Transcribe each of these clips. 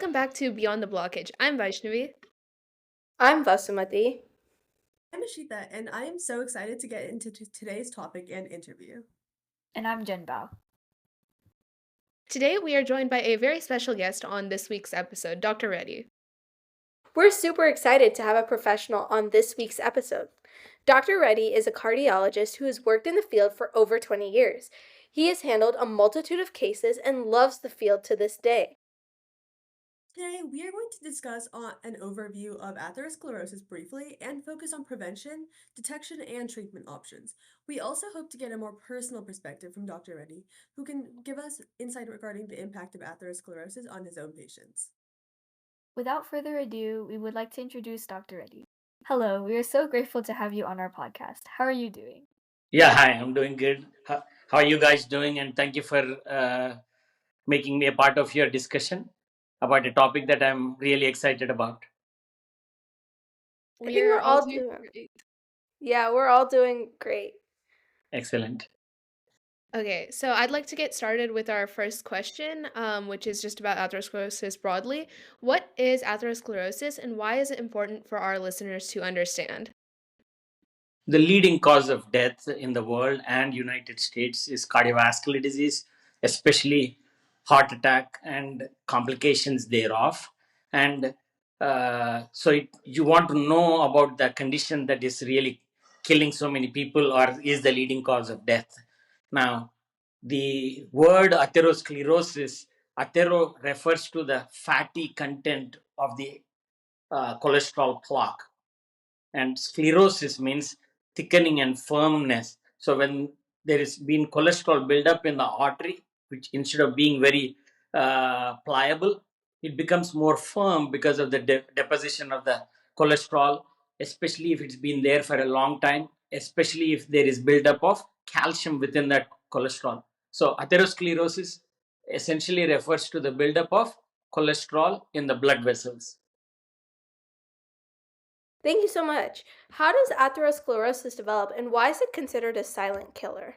welcome back to Beyond the Blockage. I'm Vaishnavi. I'm Vasumati. I'm Ashita, and I am so excited to get into today's topic and interview. And I'm Jen Bao. Today, we are joined by a very special guest on this week's episode, Dr. Reddy. We're super excited to have a professional on this week's episode. Dr. Reddy is a cardiologist who has worked in the field for over 20 years. He has handled a multitude of cases and loves the field to this day. Today, we are going to discuss an overview of atherosclerosis briefly and focus on prevention, detection, and treatment options. We also hope to get a more personal perspective from Dr. Reddy, who can give us insight regarding the impact of atherosclerosis on his own patients. Without further ado, we would like to introduce Dr. Reddy. Hello, we are so grateful to have you on our podcast. How are you doing? Yeah, hi, I'm doing good. How are you guys doing? And thank you for making me a part of your discussion about a topic that I'm really excited about. I think we're all doing great. Yeah, we're all doing great. Excellent. Okay, so I'd like to get started with our first question, which is just about atherosclerosis broadly. What is atherosclerosis and why is it important for our listeners to understand? The leading cause of death in the world and United States is cardiovascular disease, especially heart attack and complications thereof. And you want to know about the condition that is really killing so many people or is the leading cause of death. Now, the word atherosclerosis, athero refers to the fatty content of the cholesterol plaque, and sclerosis means thickening and firmness. So when there is been cholesterol buildup in the artery, which instead of being very pliable, it becomes more firm because of the deposition of the cholesterol, especially if it's been there for a long time, especially if there is buildup of calcium within that cholesterol. So atherosclerosis essentially refers to the buildup of cholesterol in the blood vessels. Thank you so much. How does atherosclerosis develop and why is it considered a silent killer?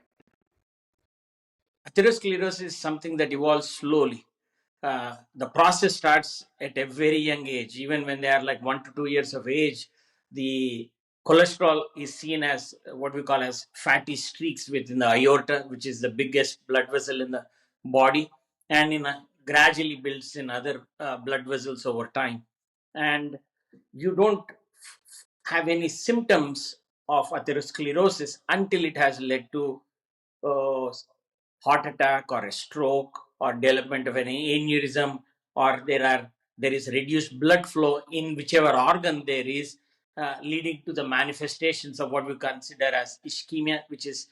Atherosclerosis is something that evolves slowly. The process starts at a very young age. Even when they are like 1 to 2 years of age, the cholesterol is seen as what we call as fatty streaks within the aorta, which is the biggest blood vessel in the body, and gradually builds in other blood vessels over time. And you don't have any symptoms of atherosclerosis until it has led to uh, heart attack or a stroke or development of an aneurysm, or there is reduced blood flow in whichever organ there is, leading to the manifestations of what we consider as ischemia, which is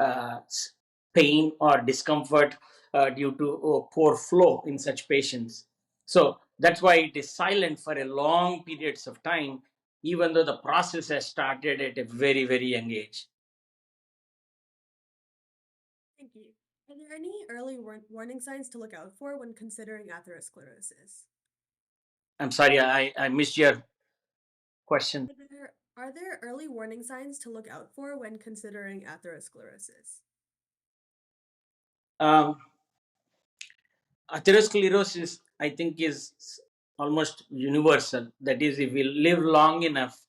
uh, pain or discomfort due to poor flow in such patients. So that's why it is silent for a long periods of time, even though the process has started at a very, very young age. Thank you. Are there any early warning signs to look out for when considering atherosclerosis? I'm sorry, I missed your question. Are there early warning signs to look out for when considering atherosclerosis? Um, Atherosclerosis, I think, is almost universal. That is, if we live long enough,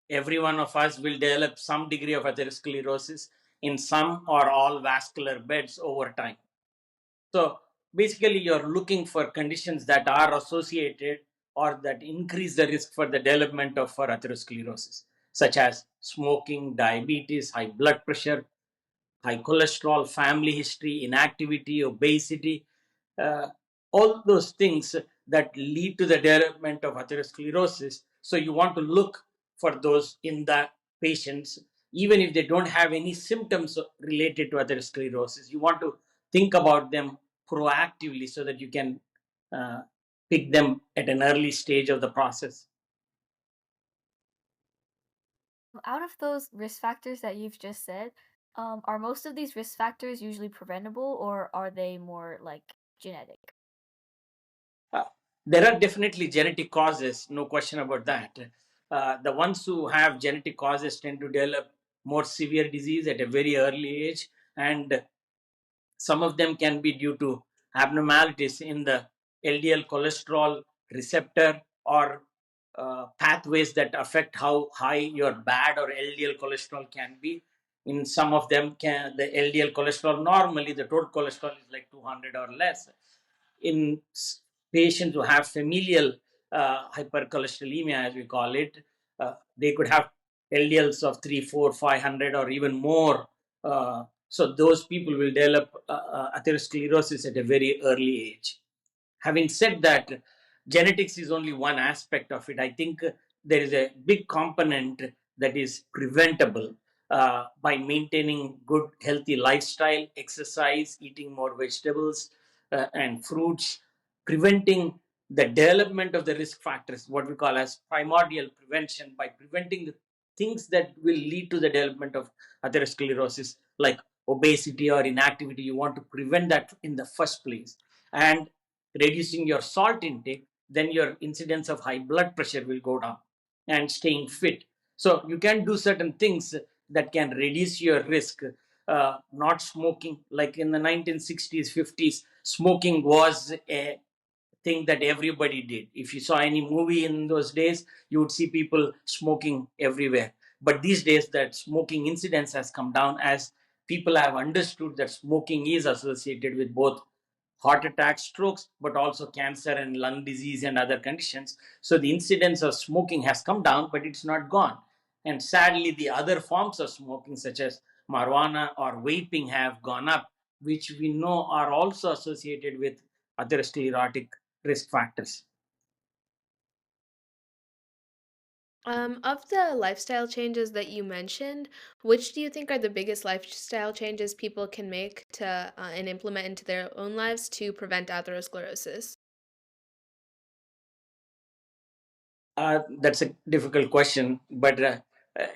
every one of us will develop some degree of atherosclerosis in some or all vascular beds over time. So basically, you're looking for conditions that are associated or that increase the risk for the development of for atherosclerosis, such as smoking, diabetes, high blood pressure, high cholesterol, family history, inactivity, obesity, uh, all those things that lead to the development of atherosclerosis. So you want to look for those in the patients, even if they don't have any symptoms related to atherosclerosis. You want to think about them proactively so that you can uh, pick them at an early stage of the process. Out of those risk factors that you've just said, are most of these risk factors usually preventable or are they more like genetic? Uh, there are definitely genetic causes, no question about that. The ones who have genetic causes tend to develop more severe disease at a very early age, and some of them can be due to abnormalities in the LDL cholesterol receptor or pathways that affect how high your bad or LDL cholesterol can be. In some of them, the LDL cholesterol, normally the total cholesterol is like 200 or less. In patients who have familial hypercholesterolemia, as we call it, they could have LDLs of 3, 4, 500 or even more. So those people will develop atherosclerosis at a very early age. Having said that, genetics is only one aspect of it. I think there is a big component that is preventable by maintaining good, healthy lifestyle, exercise, eating more vegetables and fruits, preventing the development of the risk factors, what we call as primordial prevention, by preventing the things that will lead to the development of atherosclerosis, like obesity or inactivity. You want to prevent that in the first place. And reducing your salt intake, then your incidence of high blood pressure will go down, and staying fit. So you can do certain things that can reduce your risk. Not smoking, like in the 1960s, 50s, smoking was a thing that everybody did. If you saw any movie in those days, you would see people smoking everywhere. But these days, that smoking incidence has come down as people have understood that smoking is associated with both heart attacks, strokes, but also cancer and lung disease and other conditions. So the incidence of smoking has come down, but it's not gone. And sadly, the other forms of smoking, such as marijuana or vaping, have gone up, which we know are also associated with atherosclerotic risk factors. Of the lifestyle changes that you mentioned, which do you think are the biggest lifestyle changes people can make to and implement into their own lives to prevent atherosclerosis? That's a difficult question, but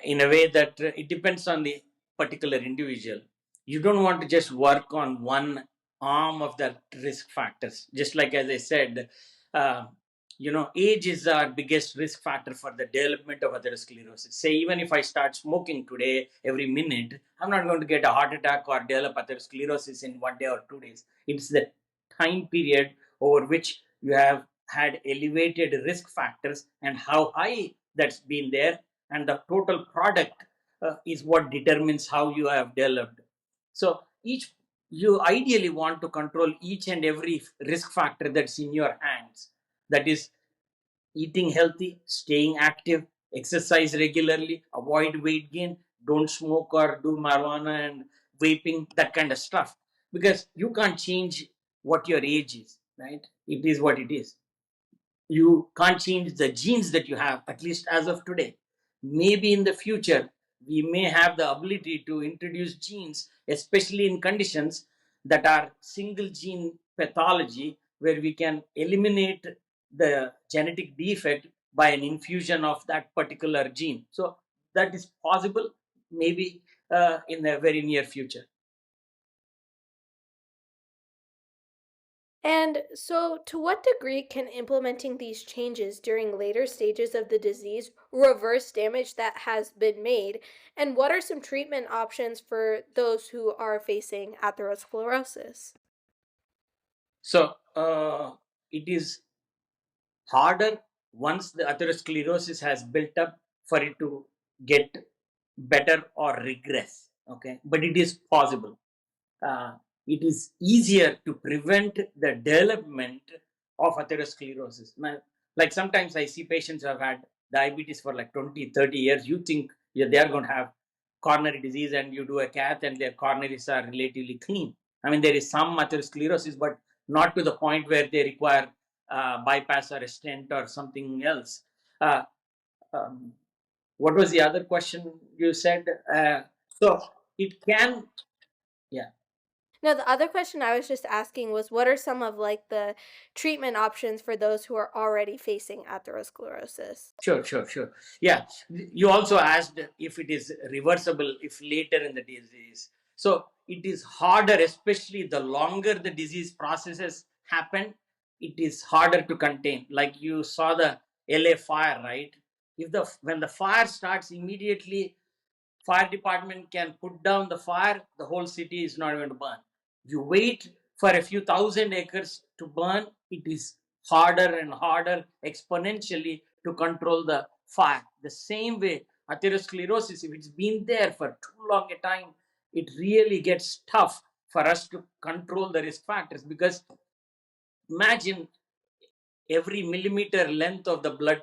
in a way that it depends on the particular individual. You don't want to just work on one arm of the risk factors. Just like as I said, uh, age is our biggest risk factor for the development of atherosclerosis. Say, even if I start smoking today, every minute, I'm not going to get a heart attack or develop atherosclerosis in 1 day or 2 days. It's the time period over which you have had elevated risk factors and how high that's been there, and the total product is what determines how you have developed. So each you ideally want to control each and every risk factor that's in your hands. That is, eating healthy, staying active, exercise regularly, avoid weight gain, don't smoke or do marijuana and vaping, that kind of stuff. Because you can't change what your age is, right? It is what it is. You can't change the genes that you have, at least as of today. Maybe in the future we may have the ability to introduce genes, especially in conditions that are single gene pathology, where we can eliminate the genetic defect by an infusion of that particular gene. So that is possible, maybe in the very near future. And so, to what degree can implementing these changes during later stages of the disease reverse damage that has been made? And what are some treatment options for those who are facing atherosclerosis? So it is harder once the atherosclerosis has built up for it to get better or regress. Okay, but it is possible. uh, it is easier to prevent the development of atherosclerosis. Like sometimes I see patients who have had diabetes for like 20, 30 years. You think, yeah, they are going to have coronary disease, and you do a cath and their coronaries are relatively clean. I mean, there is some atherosclerosis, but not to the point where they require bypass or a stent or something else. Uh, um, what was the other question you said? So it can, yeah. No, the other question I was just asking was what are some of like the treatment options for those who are already facing atherosclerosis? Sure, sure, sure. Yeah. You also asked if it is reversible if later in the disease. So it is harder, especially the longer the disease processes happen, it is harder to contain. Like you saw the LA fire, right? If the when the fire starts immediately, fire department can put down the fire, the whole city is not going to burn. You wait for a few thousand acres to burn, it is harder and harder exponentially to control the fire. The same way, atherosclerosis, if it's been there for too long a time, it really gets tough for us to control the risk factors, because imagine every millimeter length of the blood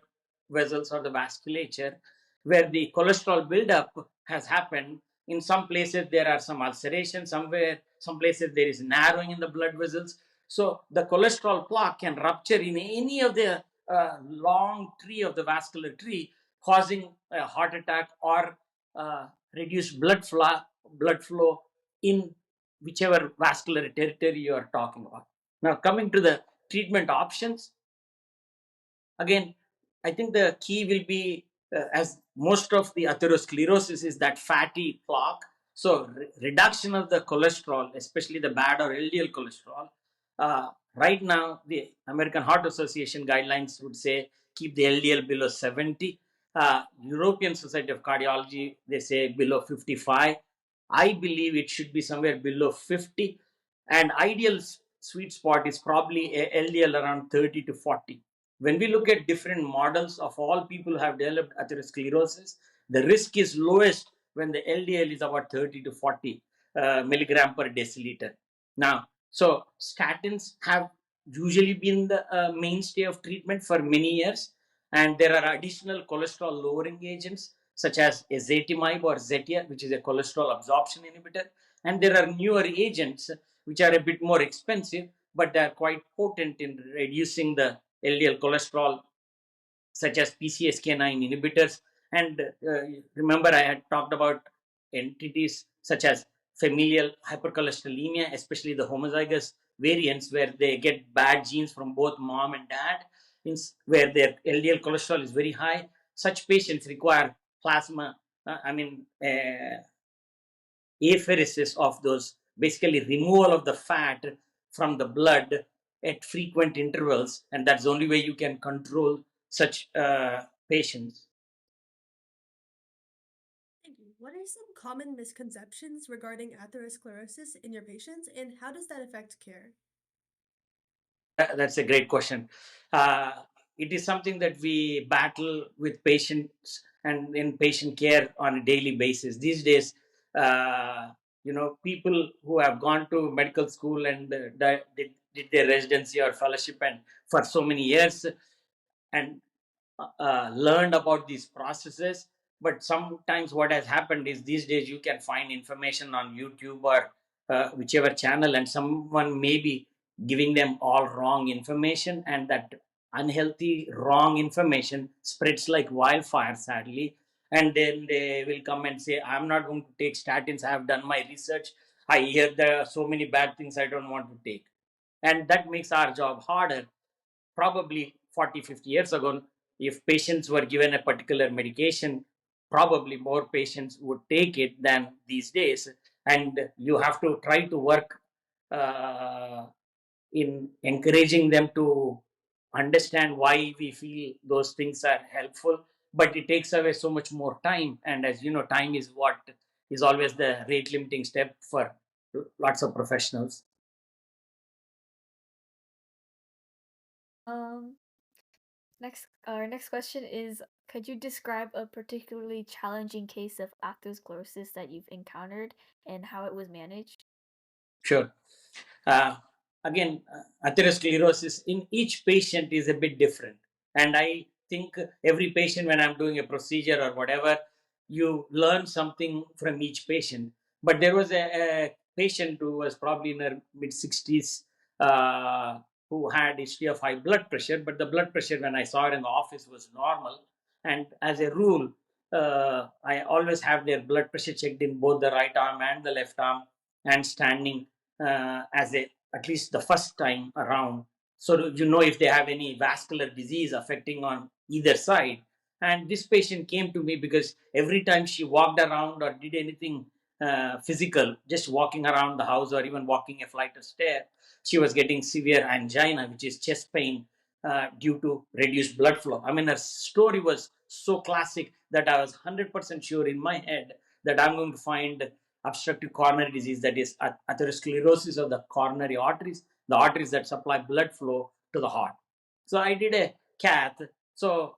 vessels or the vasculature where the cholesterol buildup has happened. In some places there are some ulceration, somewhere some places there is narrowing in the blood vessels, so the cholesterol plaque can rupture in any of the long tree of the vascular tree, causing a heart attack or reduced blood flow in whichever vascular territory you are talking about. Now, coming to the treatment options, again, I think the key will be, as most of the atherosclerosis is that fatty plaque. So, reduction of the cholesterol, especially the bad or LDL cholesterol. Right now, the American Heart Association guidelines would say keep the LDL below 70. European Society of Cardiology, they say below 55. I believe it should be somewhere below 50. And ideal sweet spot is probably a LDL around 30 to 40. When we look at different models of all people who have developed atherosclerosis, the risk is lowest when the LDL is about 30 to 40 milligram per deciliter. Now, so statins have usually been the mainstay of treatment for many years, and there are additional cholesterol lowering agents such as ezetimibe or Zetia, which is a cholesterol absorption inhibitor, and there are newer agents which are a bit more expensive, but they are quite potent in reducing the LDL cholesterol, such as PCSK9 inhibitors. And remember, I had talked about entities such as familial hypercholesterolemia, especially the homozygous variants, where they get bad genes from both mom and dad, where their LDL cholesterol is very high. Such patients require plasma, apheresis of those, basically removal of the fat from the blood at frequent intervals, and that's the only way you can control such patients. Thank you. What are some common misconceptions regarding atherosclerosis in your patients, and how does that affect care? That's a great question. Uh, it is something that we battle with patients and in patient care on a daily basis. These days, uh, people who have gone to medical school and did their residency or fellowship and for so many years, and learned about these processes. But sometimes what has happened is these days you can find information on YouTube or whichever channel, and someone may be giving them all wrong information, and that unhealthy wrong information spreads like wildfire, sadly. And then they will come and say, I'm not going to take statins, I have done my research, I hear there are so many bad things, I don't want to take. And that makes our job harder. Probably 40, 50 years ago, if patients were given a particular medication, probably more patients would take it than these days. And you have to try to work uh, in encouraging them to understand why we feel those things are helpful. But it takes away so much more time. And as you know, time is what is always the rate limiting step for lots of professionals. Um, our next question is, could you describe a particularly challenging case of atherosclerosis that you've encountered and how it was managed? Sure. Uh, Again, atherosclerosis in each patient is a bit different. And I think every patient, when I'm doing a procedure or whatever, you learn something from each patient. But there was a patient who was probably in her mid 60s, who had history of high blood pressure, but the blood pressure when I saw her in the office was normal. And as a rule, I always have their blood pressure checked in both the right arm and the left arm, and standing as a at least the first time around, so you know if they have any vascular disease affecting on either side. And this patient came to me because every time she walked around or did anything physical, just walking around the house or even walking a flight of stairs, she was getting severe angina, which is chest pain due to reduced blood flow. I mean, her story was so classic that I was 100% sure in my head that I'm going to find obstructive coronary disease, that is atherosclerosis of the coronary arteries, the arteries that supply blood flow to the heart. So I did a cath. So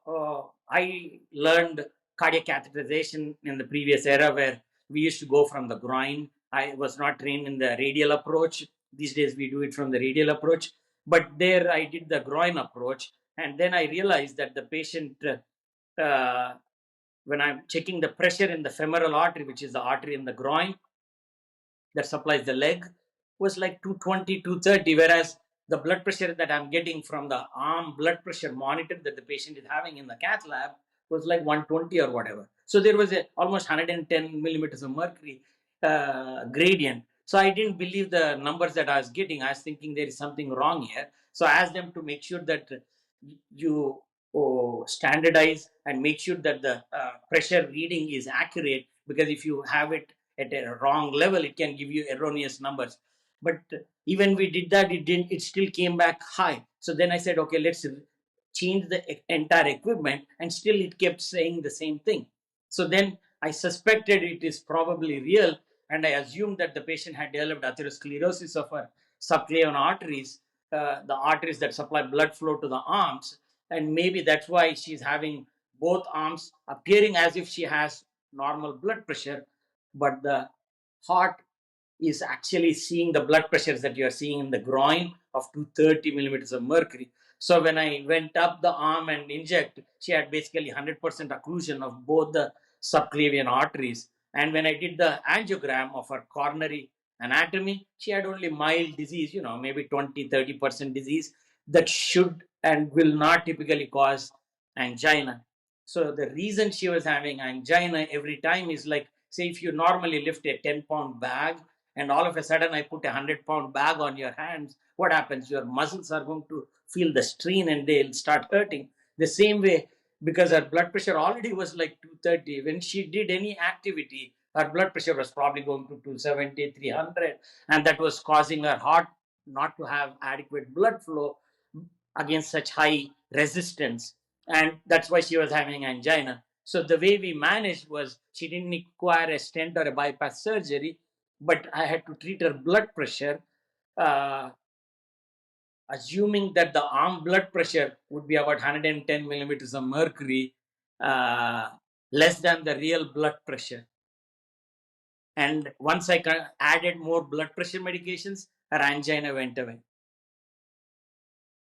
I learned cardiac catheterization in the previous era where we used to go from the groin. I was not trained in the radial approach. These days we do it from the radial approach. But there I did the groin approach. And then I realized that the patient, when I'm checking the pressure in the femoral artery, which is the artery in the groin, that supplies the leg, was like 220, 230, whereas the blood pressure that I'm getting from the arm blood pressure monitor that the patient is having in the cath lab was like 120 or whatever. So there was a almost 110 millimeters of mercury gradient. So I didn't believe the numbers that I was getting. I was thinking there is something wrong here. So I asked them to make sure that you standardize and make sure that the pressure reading is accurate, because if you have it at a wrong level, it can give you erroneous numbers. But even we did that, it still came back high. So then I said, okay, let's change the entire equipment, and still it kept saying the same thing. So then I suspected it is probably real, and I assumed that the patient had developed atherosclerosis of her subclavian arteries, the arteries that supply blood flow to the arms, and maybe that's why she's having both arms appearing as if she has normal blood pressure, but the heart is actually seeing the blood pressures that you are seeing in the groin of 230 millimeters of mercury. So when I went up the arm and inject, she had basically 100% occlusion of both the subclavian arteries. And when I did the angiogram of her coronary anatomy, she had only mild disease, maybe 20-30% disease that should and will not typically cause angina. So the reason she was having angina every time is like, say, if you normally lift a 10-pound bag and all of a sudden I put a 100-pound bag on your hands, what happens? Your muscles are going to feel the strain and they'll start hurting. The same way, because her blood pressure already was like 230, when she did any activity, her blood pressure was probably going to 270, 300, and that was causing her heart not to have adequate blood flow against such high resistance. And that's why she was having angina. So the way we managed was she didn't require a stent or a bypass surgery, but I had to treat her blood pressure, uh, assuming that the arm blood pressure would be about 110 millimeters of mercury, uh, less than the real blood pressure. And once I added more blood pressure medications, her angina went away.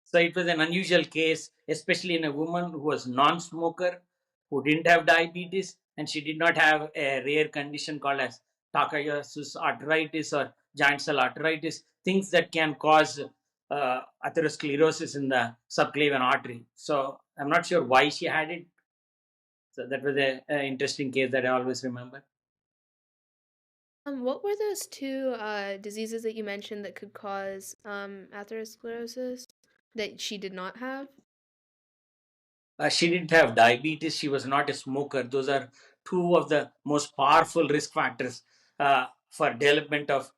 So it was an unusual case, especially in a woman who was non-smoker, who didn't have diabetes, and she did not have a rare condition called as Takayasu arteritis or giant cell arteritis, things that can cause atherosclerosis in the subclavian artery. So I'm not sure why she had it. So that was a interesting case that I always remember. What were those two diseases that you mentioned that could cause atherosclerosis that she did not have? She didn't have diabetes. She was not a smoker. Those are two of the most powerful risk factors for development of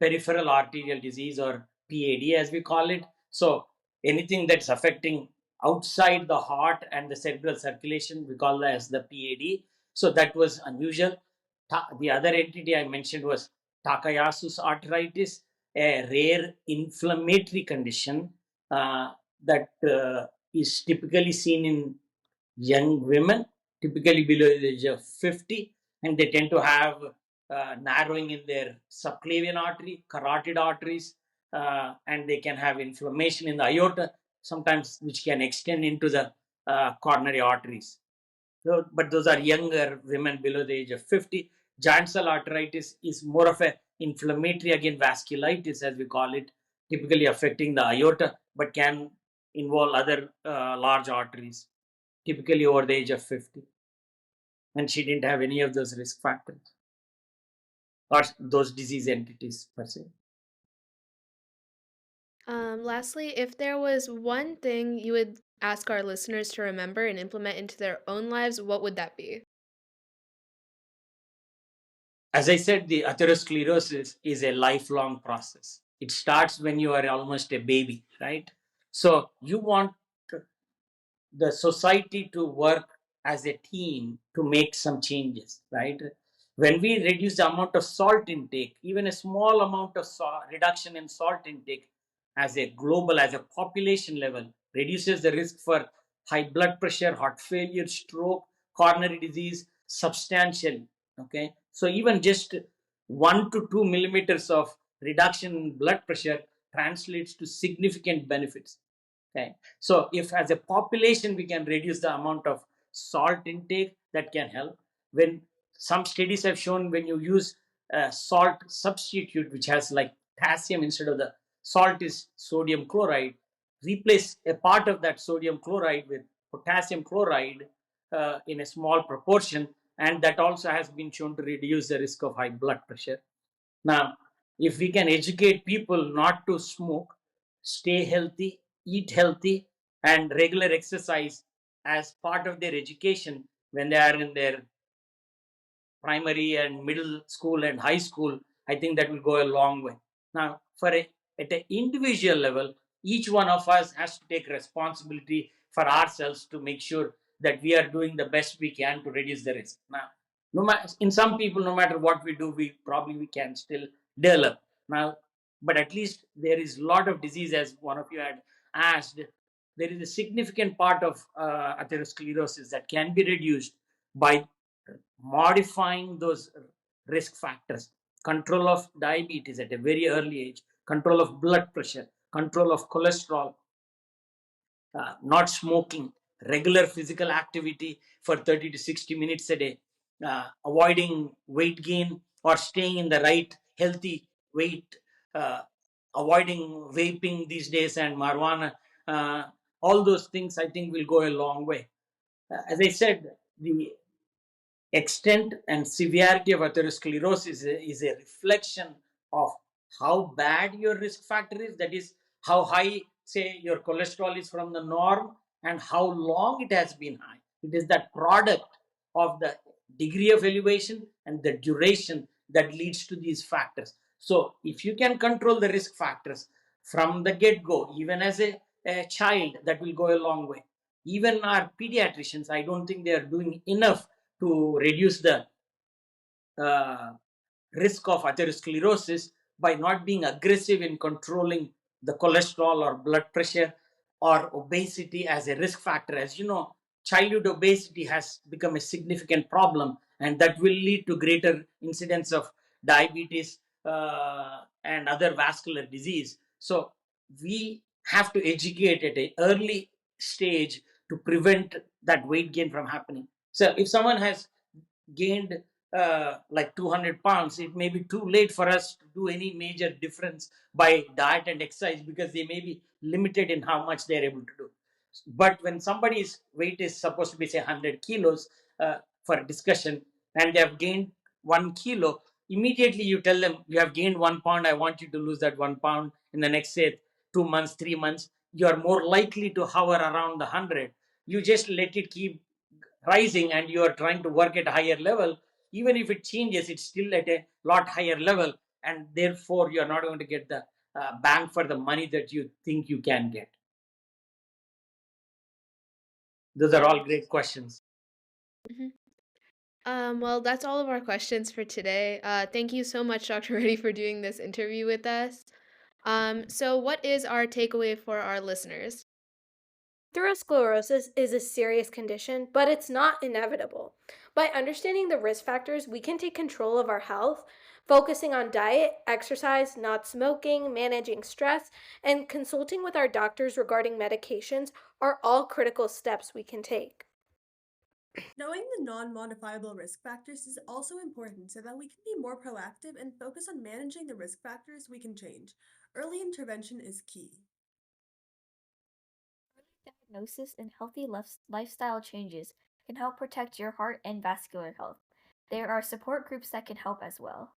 peripheral arterial disease, or PAD as we call it. So anything that's affecting outside the heart and the cerebral circulation, we call that as the PAD. So that was unusual. The other entity I mentioned was Takayasu's arteritis, a rare inflammatory condition that is typically seen in young women, typically below the age of 50, and they tend to have narrowing in their subclavian artery, carotid arteries, and they can have inflammation in the aorta, sometimes which can extend into the coronary arteries. So, but those are younger women below the age of 50. Giant cell arteritis is more of a inflammatory, again, vasculitis, as we call it, typically affecting the aorta, but can involve other large arteries, typically over the age of 50. And she didn't have any of those risk factors or those disease entities per se. Lastly, if there was one thing you would ask our listeners to remember and implement into their own lives, what would that be? As I said, the atherosclerosis is a lifelong process. It starts when you are almost a baby, right? So you want the society to work as a team to make some changes, right? When we reduce the amount of salt intake, even a small amount of reduction in salt intake as a global, as a population level, reduces the risk for high blood pressure, heart failure, stroke, coronary disease substantially. Okay, so even just 1 to 2 millimeters of reduction in blood pressure translates to significant benefits. Okay, so if as a population we can reduce the amount of salt intake, that can help. When some studies have shown, when you use a salt substitute which has like potassium instead of the salt is sodium chloride, replace a part of that sodium chloride with potassium chloride in a small proportion, and that also has been shown to reduce the risk of high blood pressure. Now, if we can educate people not to smoke, stay healthy, eat healthy, and regular exercise as part of their education when they are in their primary and middle school and high school, I think that will go a long way. Now, at an individual level, each one of us has to take responsibility for ourselves to make sure that we are doing the best we can to reduce the risk. Now, no matter in some people, no matter what we do, we can still develop. Now, but at least there is a lot of disease, as one of you had asked. There is a significant part of atherosclerosis that can be reduced by modifying those risk factors. Control of diabetes at a very early age, control of blood pressure, control of cholesterol, not smoking, regular physical activity for 30 to 60 minutes a day, avoiding weight gain or staying in the right healthy weight, uh, avoiding vaping these days and marijuana. All those things I think will go a long way. As I said, the extent and severity of atherosclerosis is a reflection of how bad your risk factor is. That is, how high, say, your cholesterol is from the norm and how long it has been high. It is that product of the degree of elevation and the duration that leads to these factors. So, if you can control the risk factors from the get go, even as a child, that will go a long way. Even our pediatricians, I don't think they are doing enough to reduce the uh, risk of atherosclerosis by not being aggressive in controlling the cholesterol or blood pressure or obesity as a risk factor. As you know, childhood obesity has become a significant problem, and that will lead to greater incidence of diabetes and other vascular disease. So we have to educate at an early stage to prevent that weight gain from happening. So if someone has gained like 200 pounds, it may be too late for us to do any major difference by diet and exercise because they may be limited in how much they're able to do. But when somebody's weight is supposed to be, say, 100 kilos for discussion, and they have gained 1 kilo, immediately you tell them, you have gained 1 pound, I want you to lose that 1 pound in the next, say, 2 months, 3 months. You are more likely to hover around the 100. You just let it keep rising and you are trying to work at a higher level. Even if it changes, it's still at a lot higher level, and therefore you're not going to get the bang for the money that you think you can get. Those are all great questions. Mhm. Well, that's all of our questions for today. Thank you so much, Dr. Reddy, for doing this interview with us. So what is our takeaway for our listeners? Atherosclerosis is a serious condition, but it's not inevitable. By understanding the risk factors, we can take control of our health, focusing on diet, exercise, not smoking, managing stress, and consulting with our doctors regarding medications are all critical steps we can take. Knowing the non modifiable risk factors is also important so that we can be more proactive and focus on managing the risk factors we can change. Early intervention is key. Diagnosis and healthy lifestyle changes can help protect your heart and vascular health. There are support groups that can help as well.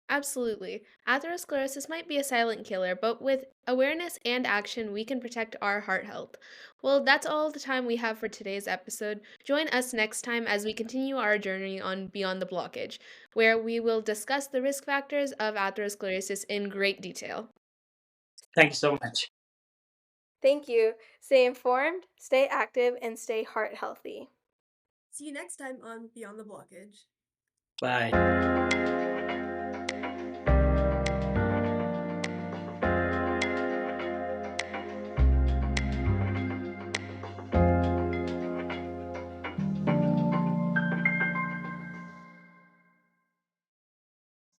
Absolutely. Atherosclerosis might be a silent killer, but with awareness and action, we can protect our heart health. Well, that's all the time we have for today's episode. Join us next time as we continue our journey on Beyond the Blockage, where we will discuss the risk factors of atherosclerosis in great detail. Thank you so much. Thank you. Stay informed, stay active, and stay heart healthy. See you next time on Beyond the Blockage. Bye.